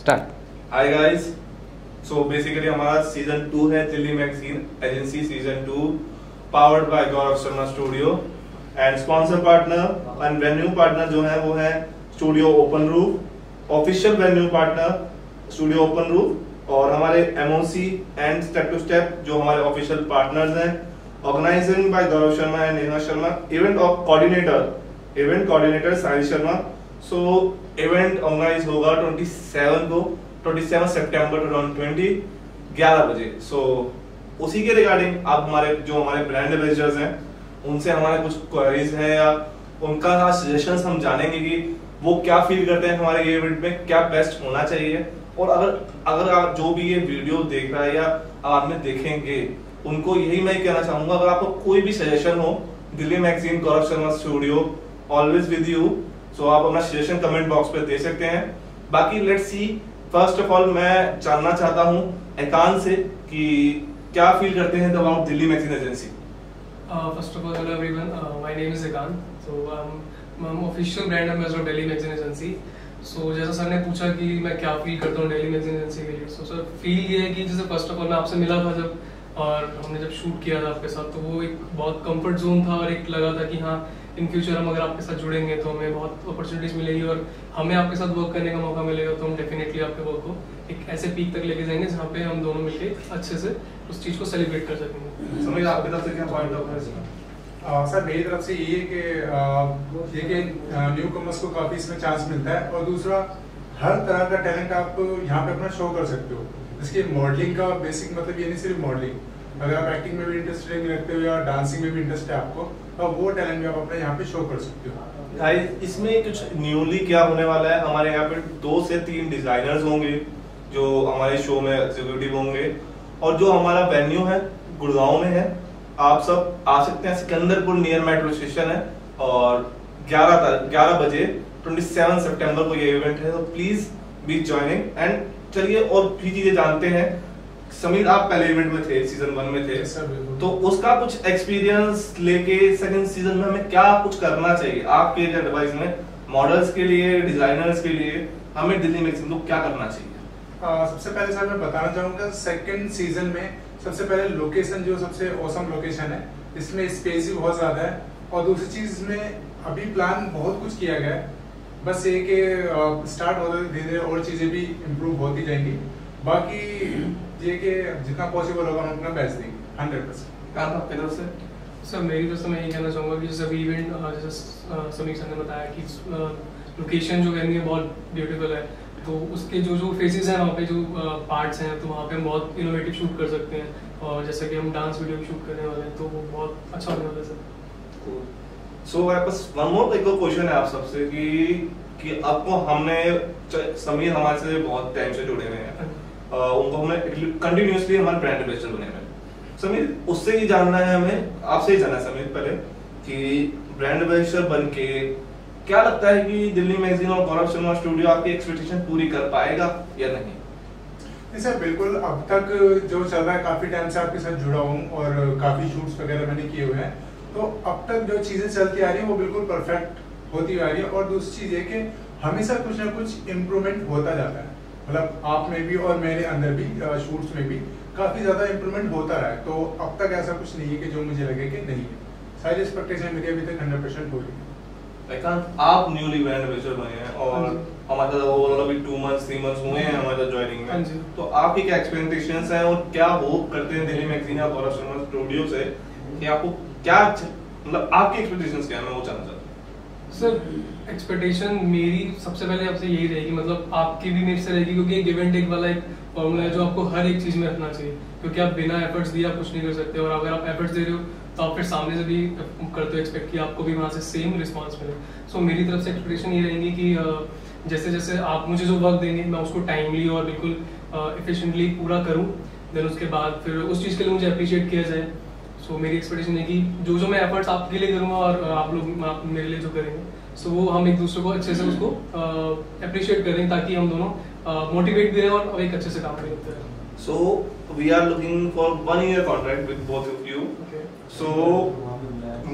Start. Hi guys, so basically हमारा season 2 है Delhi magazine agency season 2 powered by Gaurav Sharma studio and sponsor partner and venue partner जो है वो है studio open roof, official venue partner studio open roof और हमारे MOC and step to step जो हमारे ऑफिशियल पार्टनर्स हैं। Organizing by Gaurav Sharma and Neha Sharma, event coordinator Sahil Sharma. So event organize होगा 27 सितंबर 2020 11 बजे। सो उसी के रिगार्डिंग आप हमारे ब्रांड एम्बेसडर्स हैं उनसे हमारे कुछ क्वेरीज हैं या उनका सजेशंस हम जानेंगे कि वो क्या फील करते हैं हमारे ये इवेंट में क्या बेस्ट होना चाहिए। और अगर आप जो भी ये वीडियो देख रहा है या आप में देखेंगे उनको यही मैं कहना चाहूंगा, अगर आपको कोई भी सजेशन हो Delhi magazine Gaurav Sharma studio always with you. So आप अपना सजेशन कमेंट बॉक्स पे दे सकते हैं। बाकी let's see, first of all मैं जानना चाहता हूं एकांत से कि क्या फील करते हैं जब आप Delhi magazine agency. First of all, hello everyone. My name is Ekant. So I'm official brand ambassador of Delhi Magazine Agency. So जैसा सर ने पूछा कि मैं क्या फील करता हूँ Delhi Magazine Agency के लिए, so सर फील ये है कि जैसे फर्स्ट ऑफ ऑल मैं आपसे मिला था जब और हमने जब शूट किया था आपके साथ, तो वो एक बहुत कंफर्ट जोन था और एक लगा था कि हाँ इन फ्यूचर हम अगर आपके साथ जुड़ेंगे तो हमें बहुत अपॉर्चुनिटीज मिलेगी और हमें आपके साथ वर्क करने का मौका मिलेगा, तो हम डेफिनेटली आपके वर्क को एक ऐसे पीक तक लेके जाएंगे जहाँ पे हम दोनों मिलके अच्छे से उस चीज को सेलिब्रेट कर सकेंगे। समझ आपकी तरफ से क्या पॉइंट ऑफ व्यू है? सर मेरी तरफ से ये है कि न्यू कमर्स को काफी इसमें चांस मिलता है और दूसरा हर तरह का टैलेंट आप यहाँ पे अपना शो कर सकते हो। इसके मॉडलिंग का बेसिक मतलब ये नहीं सिर्फ मॉडलिंग, अगर आप एक्टिंग में भी इंटरेस्टेड रखते हो या डांसिंग में भी इंटरेस्ट है आपको, तो वो टैलेंट भी आप अपने यहाँ पे शो कर सकते हो। गाइस इसमें कुछ न्यूली क्या होने वाला है, हमारे यहाँ पे 2 से 3 डिजाइनर्स होंगे जो हमारे शो में एग्जीक्यूटिव होंगे और जो हमारा वेन्यू है गुड़गांव में है। आप सब आ सकते हैं, सिकंदरपुर नियर मेट्रो स्टेशन है और 11 बजे 27 सितंबर को ये इवेंट है, तो प्लीज बी जॉइनिंग। एंड चलिए और भी चीजें जानते हैं। समीर आप पहले इवेंट में थे, सीजन 1 में थे, तो उसका कुछ एक्सपीरियंस लेके सेकंड सीजन में हमें क्या कुछ करना चाहिए आपके एडवाइस में, मॉडल्स के लिए, डिजाइनर्स के लिए हमें दिल्ली मैगजीन को क्या करना चाहिए? सबसे पहले सर मैं बताना चाहूंगा सेकंड सीजन में सबसे पहले लोकेशन जो सबसे औसम लोकेशन है, इसमें स्पेस भी बहुत ज्यादा है और दूसरी चीज में अभी प्लान बहुत कुछ किया गया है, बस ये कि स्टार्ट होते धीरे धीरे और चीजें भी इम्प्रूव होती जाएंगी। बाकी ये कि जितना पॉसिबल होगा हम अपना बेस्ट देंगे 100%। कहाँ था आपकी तरफ से? सर मेरी तरफ से मैं ये कहना चाहूँगा कि जैसे अभी इवेंट जैसे समीर सर ने बताया कि लोकेशन जो है बहुत ब्यूटीफुल है, तो उसके जो फेसेस हैं वहाँ पे जो पार्ट्स हैं, तो वहाँ पे हम बहुत इनोवेटिव शूट कर सकते हैं और जैसे कि हम डांस वीडियो शूट करने वाले हैं, तो वो बहुत अच्छा होने वाला है सर। सो बस वन मोर एक क्वेश्चन है आप सबसे कि आपको हमने समीर हमारे से बहुत टाइम से जुड़े हुए हैं, उनको हमने कंटिन्यूअसली हमारे ब्रांड एम्बेसडर बने हुए हैं। समीर उससे ही जानना है हमें, आपसे ही जानना है समीर पहले कि ब्रांड एम्बेसडर बनके क्या लगता है कि दिल्ली मैगजीन और गौरव शर्मा स्टूडियो आपकी एक्सपेक्टेशन पूरी कर पाएगा या नहीं? नहीं सर बिल्कुल, अब तक जो चल रहा है काफी टाइम से आपके साथ जुड़ा हूँ और काफी शूट्स वगैरह मैंने किए हुए हैं, तो अब तक जो चीजें चलती आ रही है वो बिल्कुल परफेक्ट होती आ रही है। और दूसरी चीज है कि हमेशा कुछ ना कुछ इम्प्रूवमेंट होता जाता है, मतलब आप में भी और मेरे अंदर भी शूट्स में भी काफी ज्यादा इम्प्रूवमेंट होता रहा है। तो अब तक ऐसा कुछ नहीं है कि जो मुझे लगे कि नहीं है, सारी एक्सपेक्टेशन मेरी अभी तक 100% हो रही है। आप न्यूली ब्रांड एम्बेसडर बने हैं और हमारा ओवरऑल अभी 2 मंथ्स 3 मंथ्स हुए हैं हमारा ज्वाइनिंग में, तो आपकी क्या एक्सपेक्टेशंस हैं और क्या होप करते हैं दिल्ली मैगजीन या गौरव शर्मा स्टूडियो से कि आपको क्या मतलब आपकी एक्सपेक्टेशंस क्या है, मैं वो जानना चाहता हूं। सर एक्सपेक्टेशन मेरी सबसे पहले आपसे यही रहेगी, मतलब आपकी भी मेरे से रहेगी, क्योंकि एक गिव एंड टेक वाला एक फॉर्मूला है जो आपको हर एक चीज में रखना चाहिए, क्योंकि आप बिना एफर्ट्स दिए आप कुछ नहीं कर सकते और अगर आप एफर्ट्स दे रहे हो तो आप फिर सामने से भी करते हो एक्सपेक्ट कि आपको भी वहाँ से सेम रिस्पांस मिले। सो मेरी तरफ से एक्सपेक्टेशन ये रहेंगी कि जैसे जैसे आप मुझे जो वर्क देंगे मैं उसको टाइमली और बिल्कुल एफिशिएंटली पूरा करूँ, देन उसके बाद फिर उस चीज़ के लिए मुझे अप्रिशिएट किया जाए। सो मेरी एक्सपेक्टेशन है कि जो मैं एफर्ट्स आपके लिए करूँगा और आप लोग मेरे लिए जो करेंगे, सो वो हम एक दूसरे को अच्छे से उसको अप्रिशिएट करें ताकि हम दोनों मोटिवेट भी रहें और एक अच्छे से काम करें। So we are looking for 1 year contract with both of you. Okay. So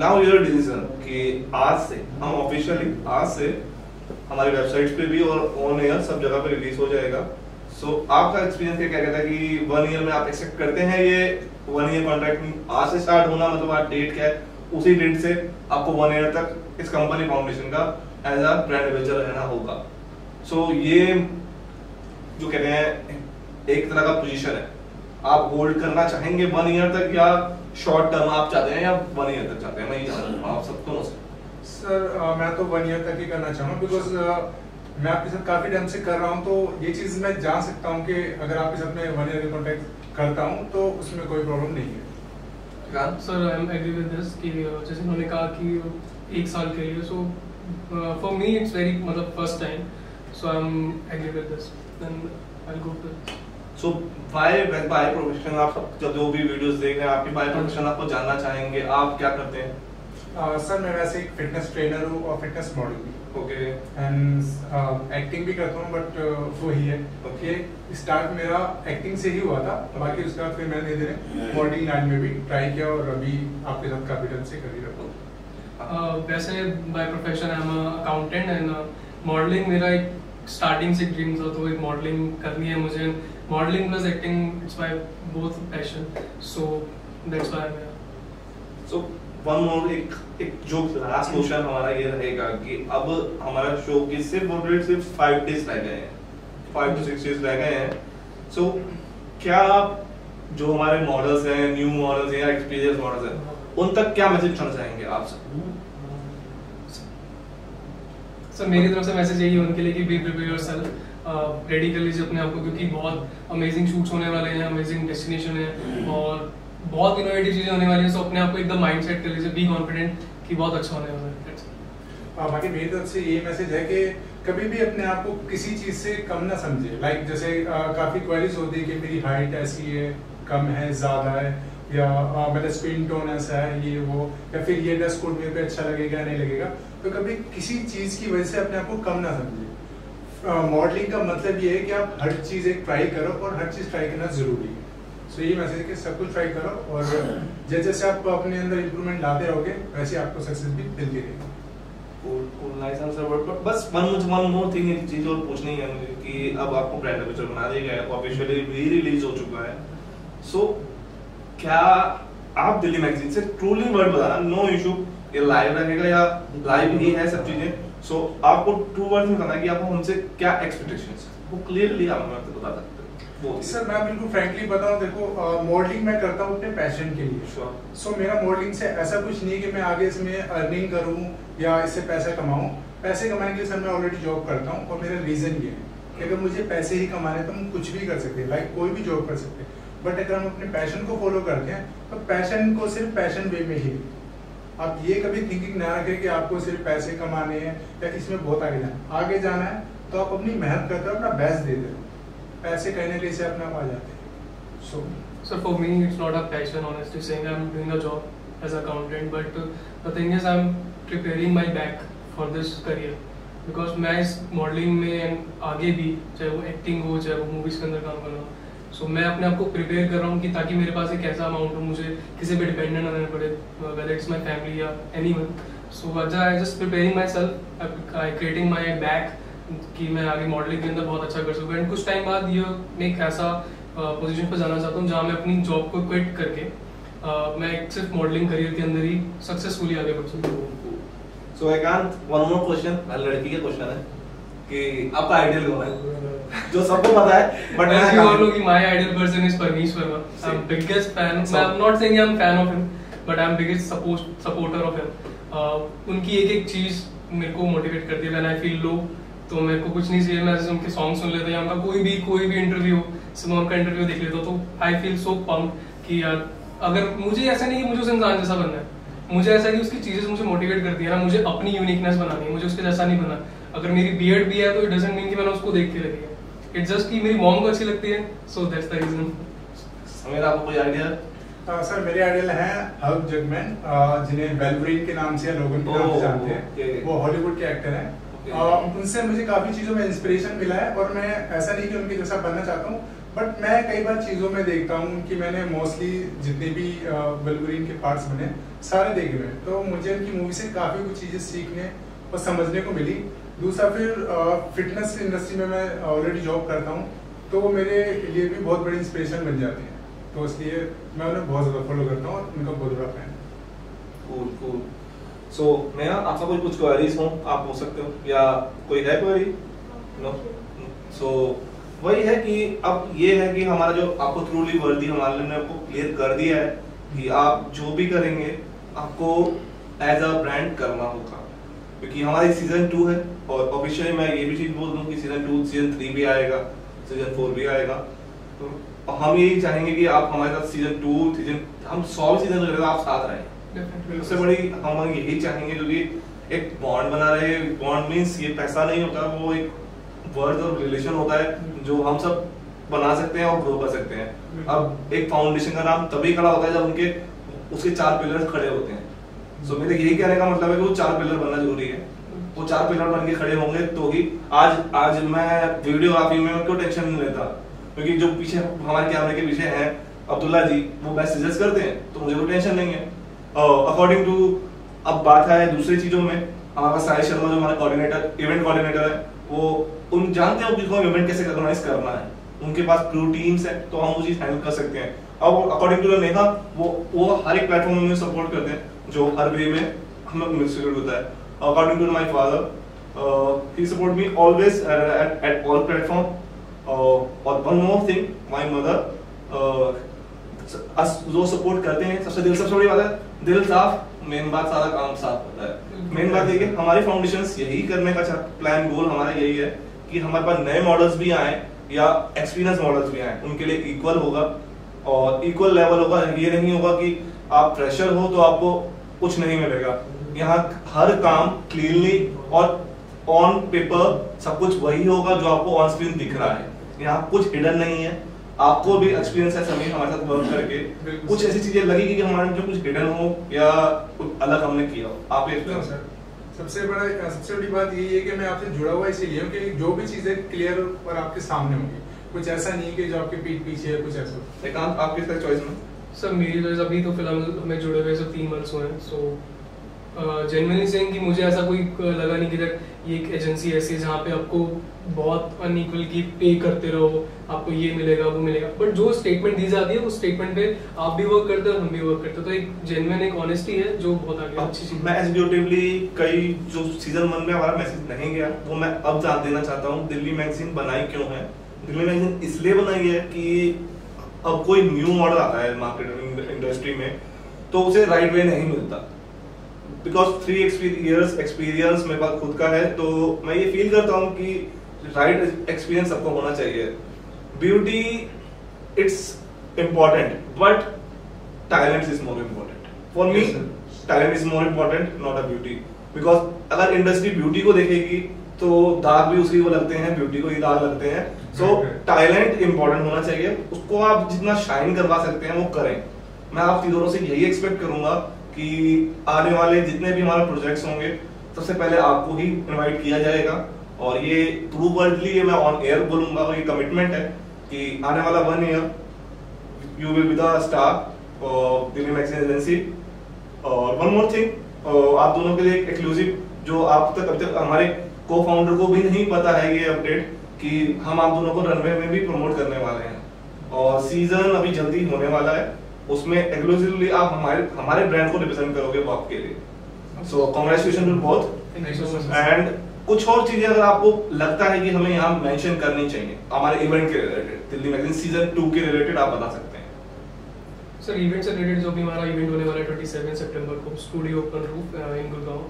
now your decision कि आज से हम ऑफिशियली आज से हमारी वेबसाइट्स पे भी और ऑन एयर सब जगह पे रिलीज हो जाएगा। सो आपका एक्सपीरियंस क्या कहता है कि 1 ईयर में आप एक्सेप्ट करते हैं ये 1 ईयर कॉन्ट्रैक्ट आज से स्टार्ट होना, मतलब आज डेट क्या है उसी डेट से आपको 1 ईयर तक इस कंपनी फाउंडेशन का एज अ ब्रांड एम्बेसडर रहना होगा। सो ये जो कहते हैं एक तरह का पोजीशन है, आप होल्ड करना चाहेंगे 1 ईयर तक या शॉर्ट टर्म आप चाहते हैं या 1 ईयर तक चाहते हैं? मैं ये जानना चाहता हूं आप सब दोनों से। सर मैं तो 1 ईयर तक ही करना चाहूँगा, बिकॉज मैं आपके साथ काफी टाइम से कर रहा हूँ, तो ये चीज मैं जान सकता हूँ कि अगर आपके साथ मैं 1 ईयर कॉन्ट्रैक्ट करता हूँ तो उसमें कोई प्रॉब्लम नहीं है। Sir I am agree with this कि जैसे उन्होंने कहा कि 1 साल के लिए, so for me it's very मतलब first time, so I am agree with this, then I will go for. So by profession आप सब जब जो भी वीडियोस देख रहे हैं आपकी बाय प्रोफेशन आपको जानना चाहेंगे, आप क्या करते हैं? सर मैं वैसे एक फिटनेस ट्रेनर हूँ और फिटनेस मॉडल भी, ओके, एंड एक्टिंग भी करता हूँ, बट वो ही है कि स्टार्ट मेरा एक्टिंग से ही हुआ था, बाकी उसके बाद फिर मैंने धीरे धीरे मॉडलिंग लाइन में भी ट्राई किया और अभी आपके साथ काफी टाइम से कर ही रहा हूँ। वैसे by profession I am accountant and modelling मेरा एक स्टार्टिंग से ड्रीम था, तो एक मॉडलिंग करनी है मुझे। Modelling plus acting it's my both passion, so that's why I am. So one more एक जो लास्ट क्वेश्चन हमारा ये रहेगा कि अब हमारा शो की सिर्फ 5 डेज रह गए हैं, 5 to 6 डेज रह गए हैं। सो क्या आप जो हमारे मॉडल्स हैं, न्यू मॉडल्स हैं या एक्सपीरियंस मॉडल्स हैं, उन तक क्या मैसेज देना चाहेंगे आप सब? सर मेरी तरफ से मैसेज यही है उनके लिए कि बी प्रिपेयर योरसेल्फ, रेडी कर लीजिए अपने आप को, क्योंकि बहुत अमेजिंग शूट्स होने वाले हैं, अमेजिंग डेस्टिनेशन है और बहुत इनोवेटिव चीजें होने वाली हैं। सो अपने आप को एकदम माइंड सेट कर लीजिए, बी कॉन्फिडेंट कि बहुत अच्छा होने वाला है। बाकी मेरी तरफ से ये मैसेज है कि कभी भी अपने आप को किसी चीज से कम ना समझे। लाइक जैसे काफी क्वेरीज होती है कि मेरी हाइट ऐसी है, कम है, ज्यादा है, या मेरा स्किन टोन ऐसा है, ये वो, या फिर ये ड्रेस कोड मेरे पे अच्छा लगेगा नहीं लगेगा, तो कभी किसी चीज की वजह से अपने आप को कम ना समझे। मॉडलिंग का मतलब ये है कि आप हर चीज एक ट्राई करो और हर चीज ट्राई करना जरूरी है। सो ये मैसेज है कि सब कुछ ट्राई करो और जैसे जैसे आप अपने अंदर इंप्रूवमेंट लाते रहोगे वैसे आपको सक्सेस भी मिलती रहेगी। नाइस आंसर, बट बस वन मोर थिंग, एक चीज और पूछनी है मुझे कि अब आपको ब्रांड एम्बेसडर बना दिया गया है, ऑफिशियली भी रिलीज हो चुका है। सो क्या आप दिल्ली मैगजीन से ट्रूली वर्ड बताना, नो इशू, ये लाइव रहेगा या लाइव ही है सब चीजें, सो आपको ट्रू वर्ड में बताना कि आपको हमसे क्या एक्सपेक्टेशंस है, वो क्लियरली आप हमें बता सकते हैं। सर मैं बिल्कुल फ्रैंकली बताऊं, देखो मॉडलिंग मैं करता हूं अपने पैशन के लिए। सो मेरा मॉडलिंग से ऐसा कुछ नहीं कि मैं आगे इसमें अर्निंग करूं या इससे पैसा कमाऊं। पैसे कमाने के लिए सर मैं ऑलरेडी जॉब करता हूं और मेरा रीजन ये है कि अगर मुझे पैसे ही कमाने तो हम कुछ भी कर सकते हैं, लाइक कोई भी जॉब कर सकते हैं, बट अगर हम अपने पैशन को फॉलो करते हैं तो पैशन को सिर्फ पैशन वे में ही, आप ये कभी थिंकिंग ना रखें कि आपको सिर्फ पैसे कमाने हैं या इसमें बहुत आगे जाना है, तो आप अपनी मेहनत करते हो, अपना बेस्ट देते हो, पैसे कहने के लिए अपने आप आ जाते हैं। So for me it's not a passion, honestly saying. I'm doing a job as accountant, but the thing is I'm preparing my back for this career, because मैं इस मॉडलिंग में आगे भी, चाहे वो एक्टिंग हो चाहे वो मूवीज के अंदर काम करना हो, सो मैं अपने आप को प्रिपेयर कर रहा हूँ कि ताकि मेरे पास एक ऐसा अमाउंट हो, मुझे किसी पे डिपेंडेंट ना रहना पड़े, वेदर इट्स माय फैमिली या anyone. So I just preparing my self, I creating my back कि मैं आगे मॉडलिंग के अंदर बहुत अच्छा कर सकूँ, एंड कुछ टाइम बाद ये मैं एक ऐसा पोजीशन पर जाना चाहता हूँ जहाँ मैं अपनी जॉब को क्विट करके मैं सिर्फ मॉडलिंग करियर के अंदर ही सक्सेसफुली आगे बढ़ सकूँ। सो एकांत, वन मोर क्वेश्चन, लड़की का क्वेश्चन है कि आपका आइडियल कौन है? जो सबको पता है, but as you all know कि my ideal person is Parmesh Verma. I'm biggest fan. I'm not saying I'm fan of him, but I'm biggest supporter of him. उनकी एक चीज मेरे को मोटिवेट करती है। When I feel low, तो मेरे को कुछ नहीं चाहिए, मैं उनके सॉन्ग सुन लेता हूँ, उनका कोई भी इंटरव्यू, मैं उनका इंटरव्यू देख लेता हूँ, तो आई फील सो पम्प्ड कि यार, अगर मुझे ऐसा नहीं कि मुझे उस इंसान जैसा बनना है, मुझे ऐसा कि उसकी चीजें मुझे मोटिवेट करती है ना, मुझे अपनी यूनिकनेस बनानी है, मुझे उसके जैसा नहीं बनना। अगर मेरी बीएड भी है तो इट डजंट मीन कि मैंने उसको देख के लगी है, इट्स जस्ट कि मेरी मॉम को अच्छी लगती है, so that's the reason. Sameer, आपको कोई आइडिया? सर मेरे आइडियल हैं हल्क जैकमैन, जिन्हें वेल्वरिन के नाम से या लोगन के नाम से जानते हैं, वो हॉलीवुड के एक्टर हैं। उनसे मुझे काफी चीजों में इंस्पिरेशन मिला है, और मैं ऐसा नहीं कि उनके जैसा बनना चाहता हूँ, बट मैं कई बार चीजों में देखता हूँ कि मैंने मोस्टली जितने भी वेल्वरिन के पार्ट्स बने सारे देखे हुए हैं, तो मुझे उनकी मूवी से काफी कुछ चीजें सीखने और समझने को मिली। दूसरा फिर फिटनेस इंडस्ट्री में मैं ऑलरेडी जॉब करता हूँ, तो वो मेरे लिए भी बहुत बड़ी इंस्पिरेशन बन जाती है, तो इसलिए मैं उन्हें बहुत ज़्यादा फॉलो करता हूँ और उनका बहुत बड़ा fan. Cool cool. So Neha, आपका कोई कुछ क्वेरीज हो आप पूछ सकते हो, या कोई है क्वेरी? नो। सो वही है कि अब ये है कि हमारा जो आपको ट्रूली वर्दी हमारे ने आपको क्लियर कर दिया है कि आप जो भी करेंगे आपको एज अ ब्रांड करना होगा, क्योंकि हमारी सीजन 2 है और ऑफिशियली मैं ये भी चीज बोल दूं कि सीजन 2 सीजन 3 भी आएगा, सीजन 4 भी आएगा। तो हम यही चाहेंगे कि आप हमारे साथ सीजन 2 सीजन हम 100 सीजन तक आप साथ रहें। सबसे बड़ी हम यही चाहेंगे, जो कि एक बॉन्ड बना रहे। बॉन्ड मींस ये पैसा नहीं होता, वो एक वर्ड और रिलेशन होता है जो हम सब बना सकते हैं और ग्रो कर सकते हैं। अब एक फाउंडेशन का नाम तभी खड़ा होता है जब उनके उसके 4 पिलर्स खड़े होते हैं। सो मेरे यही कहने का मतलब है कि वो 4 पिलर बनना जरूरी है। वो 4 पिलर बन के खड़े होंगे तो ही आज मैं वीडियोग्राफी में क्यों टेंशन नहीं लेता, क्योंकि जो पीछे हमारे कैमरे के पीछे हैं अब्दुल्ला जी, वो बेस्ट सजेस्ट करते हैं, तो मुझे कोई टेंशन नहीं है। अकॉर्डिंग टू अब बात है दूसरी चीजों में, हमारा साहिल शर्मा जो हमारा कोऑर्डिनेटर इवेंट कोऑर्डिनेटर है, वो उन जानते हो कि कोई इवेंट कैसे ऑर्गेनाइज करना है, उनके पास क्रू टीम्स है, तो हम वो चीज हैंडल कर सकते हैं। अब अकॉर्डिंग टू नेहा वो हर एक प्लेटफॉर्म में सपोर्ट करते हैं जो हर वे में हमें मिसयूज होता है। According to my father he support me always at all platform. और one more thing, my mother जो सपोर्ट करते हैं, सबसे बड़ी बात है दिल साफ, मेन बात सारा काम साफ होता है। मेन बात ये कि हमारी फाउंडेशंस यही करने का प्लान गोल हमारा यही है कि हमारे पास नए मॉडल्स भी आए या एक्सपीरियंस मॉडल्स भी आए, उनके लिए इक्वल होगा और इक्वल लेवल होगा। ये नहीं होगा कि आप फ्रेशर हो तो आपको कुछ नहीं मिलेगा। यहाँ हर काम क्लीनली और ऑन पेपर सब कुछ वही होगा जो आपको ऑन स्क्रीन दिख रहा है। यहाँ कुछ हिडन नहीं है। आपको भी एक्सपीरियंस है समीर हमारे साथ वर्क करके, कुछ ऐसी चीजें लगेगी कि हमारे जो कुछ हिडन हो या कुछ अलग हमने किया हो। आप ये सबसे बड़ी बात यही है कि मैं आपसे जुड़ा हुआ इसीलिए हूँ कि जो भी चीजें क्लियर और आपके सामने होंगी, कुछ ऐसा नहीं कि जो आपके पीठ पीछे है कुछ ऐसा। एकांत आपके साथ चॉइस में? सर मेरी चॉइस अभी तो फिलहाल हमें जुड़े हुए सब 3 मंथ्स हुए हैं। सो जेन्युइनली सेइंग कि मुझे ऐसा कोई लगा नहीं कि ये एक एजेंसी ऐसी है जहाँ पे आपको बहुत अनइक्वल की पे करते रहो, आपको ये मिलेगा वो मिलेगा, बट जो स्टेटमेंट दी जाती है उस स्टेटमेंट पे आप भी वर्क करते हो और हम भी वर्क करते हो, तो एक जेन्युइन एक ऑनेस्टी है जो बहुत आगे अच्छी चीज। मैं एग्जीक्यूटिवली कई जो सीजन 1 में हमारा मैसेज नहीं गया वो मैं अब जान देना चाहता हूँ। दिल्ली मैगजीन बनाई क्यों है? दिल्ली मैगजीन इसलिए बनाई है कि अब कोई न्यू मॉडल आता है मार्केटिंग इंडस्ट्री में तो उसे राइट वे नहीं मिलता, बिकॉज 3 years एक्सपीरियंस मेरे पास खुद का है, तो मैं ये फील करता हूँ कि राइट एक्सपीरियंस सबको होना चाहिए। Beauty it's important but talent is more important for me. Talent is more important not a beauty, because अगर इंडस्ट्री ब्यूटी को देखेगी तो दाग भी उसी को लगते हैं, ब्यूटी को ही दाग लगते हैं। सो टैलेंट इम्पोर्टेंट होना चाहिए, उसको आप जितना शाइन करवा सकते हैं वो करें। मैं आप तीनों से यही एक्सपेक्ट करूंगा कि आने वाले जितने भी हमारे प्रोजेक्ट्स होंगे सबसे पहले आपको ही इनवाइट किया जाएगा, और ये ट्रू वर्डली ये मैं ऑन एयर बोलूंगा और ये कमिटमेंट है कि आने वाला 1 year you will be the star of Delhi magazine agency. और वन मोर थिंग, आप दोनों के लिए एक एक्सक्लूसिव जो आप तक अभी तक हमारे को फाउंडर को भी नहीं पता है ये अपडेट कि हम आप दोनों को रनवे में भी प्रमोट करने वाले हैं और सीजन अभी जल्दी होने वाला है, उसमें एक्सक्लूसिवली आप हमारे ब्रांड को रिप्रेजेंट करोगे वो आपके लिए। सो कांग्रेचुलेशन टू बोथ। एंड कुछ और चीजें अगर आपको लगता है कि हमें यहाँ मेंशन करनी चाहिए हमारे इवेंट के रिलेटेड, दिल्ली मैगजीन सीजन 2 के रिलेटेड, आप बता सकते हैं। सर इवेंट से रिलेटेड जो भी हमारा इवेंट होने वाला है 27 सितंबर को स्टूडियो ओपन रूफ इन गुड़गांव।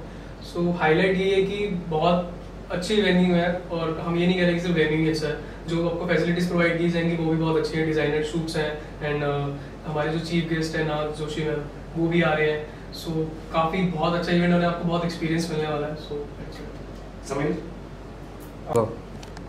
सो हाईलाइट ये है कि बहुत अच्छी वेन्यू है और हम ये नहीं कह रहे कि सिर्फ वेन्यू ही अच्छा है, जो आपको फैसिलिटीज प्रोवाइड की जाएंगी वो भी बहुत अच्छी है। डिजाइनर शूट्स हैं एंड हमारे जो चीफ गेस्ट हैं नाथ जोशी मैम वो भी आ रहे हैं। सो काफी बहुत अच्छा इवेंट होने, आपको बहुत एक्सपीरियंस मिलने वाला है। सो समीर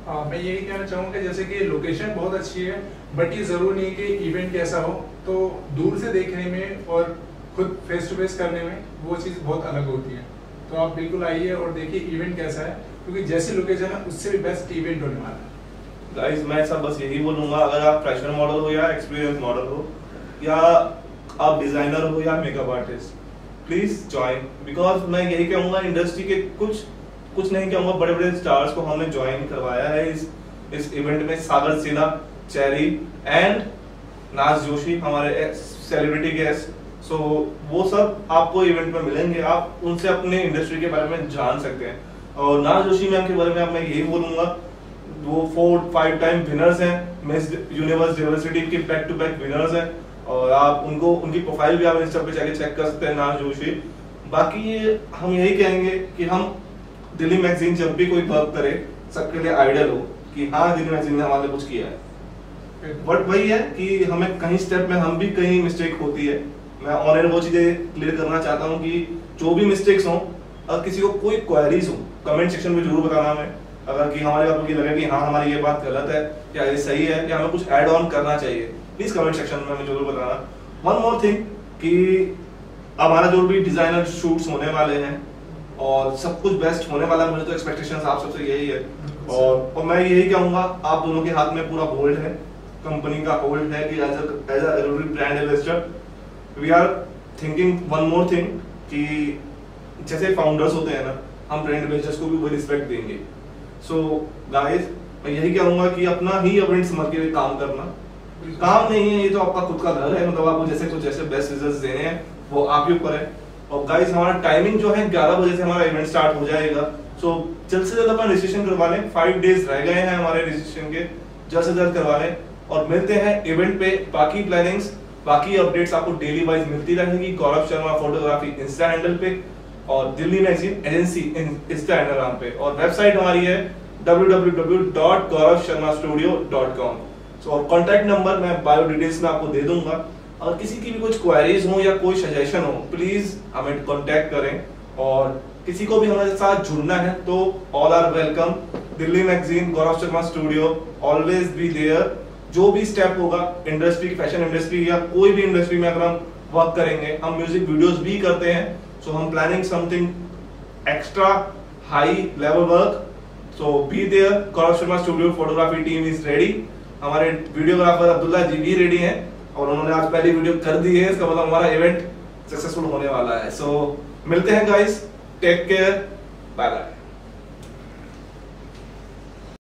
मैं यही कहना चाहूँगा जैसे कि लोकेशन बहुत अच्छी है, बट ये जरूर नहीं कि इवेंट कैसा हो, तो दूर से देखने में और खुद फेस टू फेस करने में वो चीज़ बहुत अलग होती है। तो आप बिल्कुल आइए और देखिए इवेंट कैसा है, क्योंकि जैसी लोकेशन है उससे भी बेस्ट इवेंट होने वाला है। गाइस मैं सब बस यही बोलूंगा, अगर आप फ्रेशर मॉडल हो या एक्सपीरियंस मॉडल हो या आप डिजाइनर हो या makeup artist, please join, because मैं यही कहूंगा इंडस्ट्री के कुछ कुछ नहीं कहूंगा, बड़े बड़े स्टार्स को हमने ज्वाइन करवाया है इस इवेंट में। सागर सिन्हा, चेरी एंड नाज जोशी हमारे सेलिब्रिटी गेस्ट। सो वो सब आपको इवेंट में मिलेंगे, आप उनसे अपने इंडस्ट्री के बारे में जान सकते हैं। और नाज जोशी मैम के बारे में मैं यही बोलूंगा, वो 4-5 टाइम विनर्स हैं, मिस यूनिवर्स डाइवर्सिटी के बैक टू बैक विनर्स हैं। और आप उनको उनकी प्रोफाइल भी आप इंस्टा पे जाके चेक कर सकते हैं, नाज जोशी। बाकी हम यही कहेंगे कि हम दिल्ली मैगजीन जब भी कोई वर्क करे सबके लिए आइडियल हो कि हाँ दिल्ली मैगजीन ने हमारे लिए कुछ किया है। बट वही है कि हमें कहीं स्टेप में हम भी कहीं मिस्टेक होती है। मैं ऑन एयर वो चीजें क्लियर करना चाहता हूँ कि जो भी मिस्टेक्स हों, अगर किसी को कोई क्वेरीज हो कमेंट सेक्शन में जरूर बताना हमें। अगर कि हमारे बात को लगे कि हाँ हमारी ये बात गलत है या ये सही है या हमें कुछ ऐड ऑन करना चाहिए, प्लीज कमेंट सेक्शन में हमें जरूर बताना। वन मोर थिंग कि हमारा जो भी डिजाइनर शूट्स होने वाले हैं और सब कुछ बेस्ट होने वाला है, मुझे तो एक्सपेक्टेशंस आप सबसे यही है। और मैं यही कहूंगा, आप दोनों के हाथ में पूरा होल्ड है, कंपनी का होल्ड है कि as a brand ambassador we are thinking one more thing कि जैसे फाउंडर्स होते हैं ना, हम ब्रांड एम्बेसडर्स को भी वही रिस्पेक्ट देंगे। सो गाइस मैं यही कहूंगा कि अपना ही इवेंट समझ के काम करना, काम नहीं है ये तो आपका खुद का घर है, मतलब आपको जैसे कुछ जैसे बेस्ट रिजल्ट्स देने हैं वो आपके ऊपर है। और गाइस हमारा टाइमिंग जो है 11 बजे से हमारा इवेंट स्टार्ट हो जाएगा। सो जल्द से जल्द अपना रजिस्ट्रेशन करवा लें, 5 डेज रह गए हैं हमारे रजिस्ट्रेशन के, जल्द से जल्द करवा लें। और मिलते हैं इवेंट पे, बाकी प्लानिंग्स बाकी अपडेट्स आपको डेली वाइज मिलती रहेंगी Gaurav Sharma photography Insta handle पे और Delhi magazine agency Insta handle पे। और वेबसाइट हमारी है www.gauravsharmastudio.com। सो और कॉन्टैक्ट नंबर मैं बायो डिटेल्स में आपको दे दूंगा। और किसी की भी कुछ क्वेरीज हो या कोई सजेशन हो प्लीज हमें कांटेक्ट करें। और किसी को भी हमारे साथ जुड़ना है तो all are welcome. Delhi magazine, Gaurav Sharma studio, always be there. जो भी स्टेप होगा इंडस्ट्री, फैशन इंडस्ट्री या कोई भी इंडस्ट्री में अगर हम वर्क करेंगे, हम म्यूजिक वीडियोस भी करते हैं, सो हम planning something extra high level work. So be there. Gaurav Sharma studio photography team is ready. हमारे वीडियोग्राफर अब्दुल्ला जी भी रेडी हैं और उन्होंने आज पहली वीडियो कर दी है, इसका मतलब हमारा इवेंट सक्सेसफुल होने वाला है। सो मिलते हैं guys, take care, bye bye.